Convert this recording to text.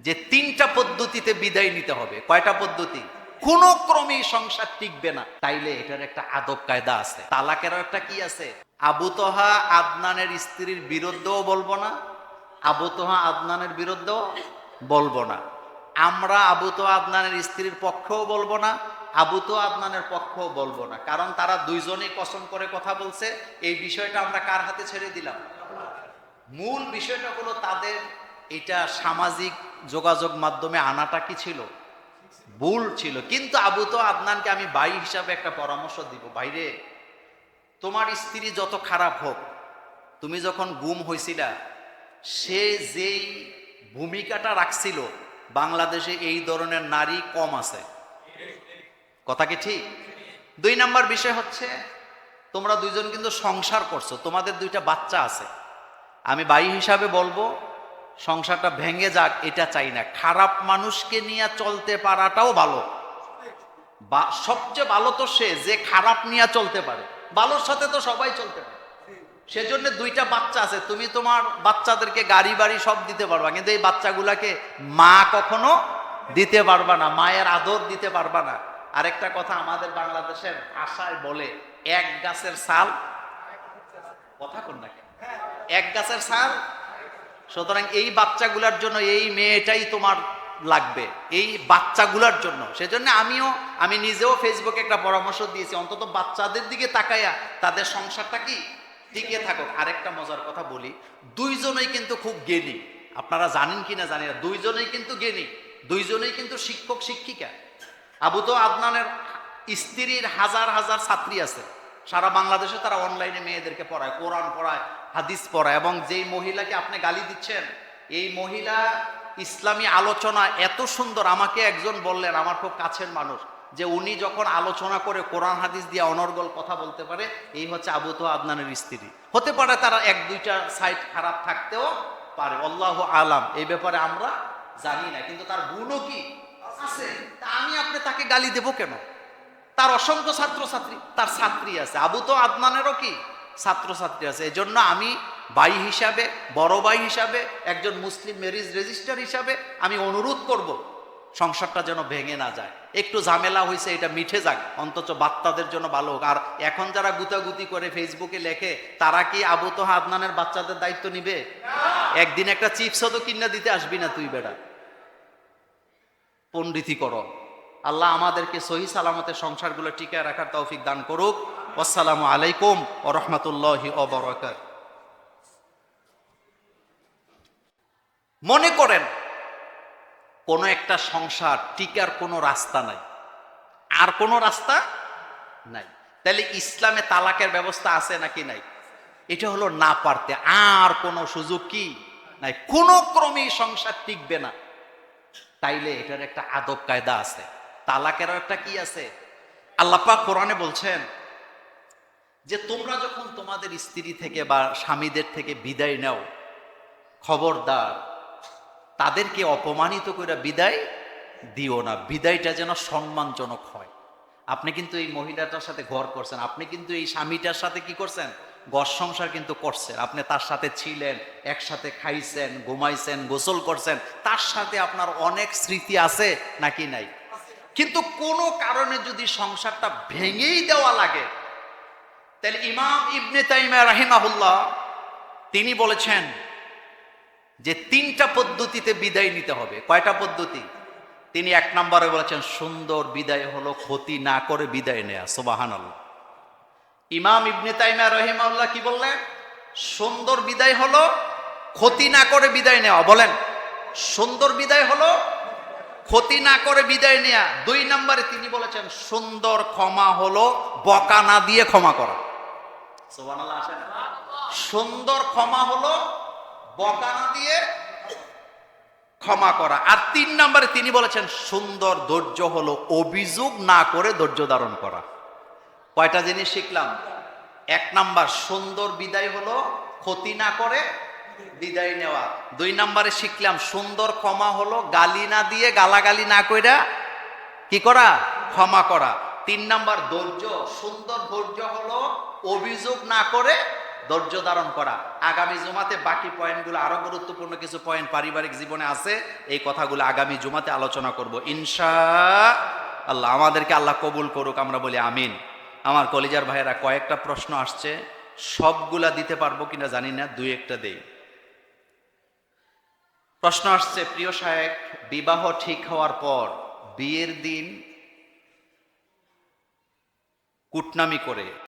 যে তিনটা পদ্ধতিতে বিদায় নিতে হবে। কয়টা পদ্ধতি? কোনো ক্রমেই সংসার টিকবে না, তাইলে এটার একটা আদব কায়দা আছে। তালাকেরও একটা কি আছে। আবু তোহা আদনানের স্ত্রীর বিরুদ্ধেও বলবো না, আবু তোহা আদনানের বিরুদ্ধেও বলবো না। আমরা আবু তোহা আদনানের স্ত্রীর পক্ষেও বলবো না, আবু তোহা আদনানের পক্ষেও বলবো না, কারণ তারা দুইজনেই কসম করে কথা বলছে। এই বিষয়টা আমরা কার হাতে ছেড়ে দিলাম? মূল বিষয়টা হলো তাদের এটা সামাজিক যোগাযোগ মাধ্যমে আনাটা কি ছিল? ভুল ছিল। কিন্তু আবু তো আদনানকে আমি ভাই হিসাবে একটা পরামর্শ দিব, ভাইরে, তোমার স্ত্রী যত খারাপ হোক, তুমি যখন গুম হয়েছিলা, সে যেই ভূমিকাটা রাখছিল, বাংলাদেশে এই ধরনের নারী কম আছে। কথা কি ঠিক? দুই নাম্বার বিষয় হচ্ছে, তোমরা দুইজন কিন্তু সংসার করছো, তোমাদের দুইটা বাচ্চা আছে। আমি ভাই হিসাবে বলবো, সংসারটা ভেঙে যাক এটা চাই না। খারাপ মানুষকে নিয়ে চলতে পারাটাও ভালো। সবচেয়ে ভালো তো সে যে খারাপ নিয়ে চলতে পারে, ভালোর সাথে তো সবাই চলতে পারে। সেজন্য দুইটা বাচ্চা আছে, তুমি তোমার বাচ্চাদেরকে গাড়ি বাড়ি সব দিতে পারবা, কিন্তু এই বাচ্চাগুলাকে মা কখনো দিতে পারবা না, মায়ের আদর দিতে পারবা না। আরেকটা কথা আমাদের বাংলাদেশের ভাষায় বলে, এক গাছের ছাল, কথা কোন নাকি, এক গাছের ছাল। সুতরাং এই বাচ্চাগুলার জন্য এই মেয়েটাই তোমার লাগবে, এই বাচ্চাগুলার জন্য। সেজন্য আমি নিজেও ফেসবুকে একটা পরামর্শ দিয়েছি, অন্তত বাচ্চাদের দিকে তাকাইয়া তাদের সংসারটা কি টিকে থাকুক। আরেকটা মজার কথা বলি, দুইজনেই কিন্তু খুব জ্ঞানী, আপনারা জানেন কিনা জানি না, দুইজনেই কিন্তু জ্ঞানী, দুইজনেই কিন্তু শিক্ষক শিক্ষিকা। আবু তো আদনানের স্ত্রীর হাজার হাজার ছাত্রী আছে সারা বাংলাদেশে, তারা অনলাইনে মেয়েদেরকে পড়ায়, কোরআন পড়ায়, হাদিস পড়ায়। এবং যেই মহিলাকে আপনি গালি দিচ্ছেন, এই মহিলা ইসলামী আলোচনা এত সুন্দর। আমাকে একজন বললেন, আমার খুব কাছের মানুষ, যে উনি যখন আলোচনা করে কোরআন হাদিস দিয়ে অনর্গল কথা বলতে পারে, এই হচ্ছে আবু তো আদনানের স্ত্রী। হতে পারে তারা এক দুইটা সাইড খারাপ থাকতেও পারে, আল্লাহু আলাম, এই ব্যাপারে আমরা জানি না, কিন্তু তার গুণও কি আছে। তা আমি আপনি তাকে গালি দেব কেন? তার অসংখ্য ছাত্রছাত্রী, তার ছাত্রী আছে, আবু তো আদনানেরও কি ছাত্রছাত্রী আছে। এই জন্য আমি ভাই হিসাবে, বড় ভাই হিসাবে, একজন মুসলিম ম্যারেজ রেজিস্টার হিসাবে আমি অনুরোধ করব, সংসারটা যেন ভেঙে না যায়। একটু ঝামেলা হয়েছে, এটা মিঠে যাক, অন্তত বাচ্চাদের জন্য ভালো হোক। আর এখন যারা গুতাগুতি করে ফেসবুকে লেখে, তারা কি আবু তো আদনানের বাচ্চাদের দায়িত্ব নিবে? একদিন একটা চিপসও তো কিনা দিতে আসবি না তুই বেটা, পণ্ডিতিকরণ। আল্লাহ আমাদেরকে সহি সালামতে সংসারগুলো টিকায় রাখার তৌফিক দান করুক। আসসালামু আলাইকুম ওয়া রাহমাতুল্লাহি ওয়া বারাকাতুহু। মনে করেন কোন একটা সংসার টিকার কোনো রাস্তা নাই, আর কোনো রাস্তা নাই, তাহলে ইসলামে তালাকের ব্যবস্থা আছে নাকি নাই? এটা হলো না পারতে, আর কোনো সুযোগ কি নাই, কোনো ক্রমেই সংসার টিকবে না, তাইলে এটার একটা আদব কায়দা আছে। তালাকেরও একটা কি আছে। আল্লাহ পাক কোরআনে বলছেন যে তোমরা যখন তোমাদের স্ত্রী থেকে বা স্বামীদের থেকে বিদায় নাও, খবরদার তাদেরকে অপমানিত করে বিদায় দিও না, বিদায়টা যেন সম্মানজনক হয়। আপনি কিন্তু এই মহিলাটার সাথে ঘর করছেন, আপনি কিন্তু এই স্বামীটার সাথে কি করছেন, ঘর সংসার কিন্তু করছেন। আপনি তার সাথে ছিলেন, একসাথে খাইছেন, ঘুমাইছেন, গোসল করছেন, তার সাথে আপনার অনেক স্মৃতি আছে নাকি নাই? কিন্তু কোনো কারণে যদি সংসারটা ভেঙেই দেওয়া লাগে, তাহলে ইমাম ইবনে তাইমিয়া রাহিমাহুল্লাহ তিনি বলেছেন যে তিনটা পদ্ধতিতে বিদায় নিতে হবে। কয়টা পদ্ধতি? তিনি এক নম্বরে বলেছেন, সুন্দর বিদায় হলো ক্ষতি না করে বিদায় নেয়া। সুবহানাল্লাহ। ইমাম ইবনে তাইমিয়া রাহিমাহুল্লাহ কি বললেন? সুন্দর বিদায় হলো ক্ষতি না করে বিদায় নেওয়া। বলেন, সুন্দর বিদায় হলো ক্ষতি না করে বিদায় নেয়া। দুই নম্বরে তিনি বলেছেন, সুন্দর ক্ষমা হলো বকা না দিয়ে ক্ষমা করা। সুবহানাল্লাহ। আসেন, সুন্দর ক্ষমা হলো বকা না দিয়ে ক্ষমা করা। আর তিন নম্বরে তিনি বলেছেন, সুন্দর ধৈর্য হলো অভিযোগ না করে ধৈর্য ধারণ করা। কয়টা জিনিস শিখলাম? এক নাম্বার, সুন্দর বিদায় হলো ক্ষতি না করে বিদায় নেওয়া। দুই নম্বরে শিখলাম, সুন্দর ক্ষমা হলো গালি না দিয়ে, গালাগালি না কইরা কি করা, ক্ষমা করা। তিন নাম্বার ধৈর্য, সুন্দর ধৈর্য হলো অভিযোগ না করে ধৈর্য ধারণ করা। আগামী জুমাতে বাকি পয়েন্টগুলো, আরো গুরুত্বপূর্ণ কিছু পয়েন্ট পারিবারিক জীবনে আছে, এই কথাগুলো আগামী জুমাতে আলোচনা করব ইনশাআল্লাহ। আমাদেরকে আল্লাহ কবুল করুক, আমরা বলি আমিন। আমার কলিজার ভাইয়েরা, কয়েকটা প্রশ্ন আসছে, সবগুলা দিতে পারবো কিনা জানি না, দুই একটা দেই। প্রশ্ন আসছে, প্রিয় শায়েখ, বিবাহ ঠিক হওয়ার পর বিয়ের দিন কুটনামি করে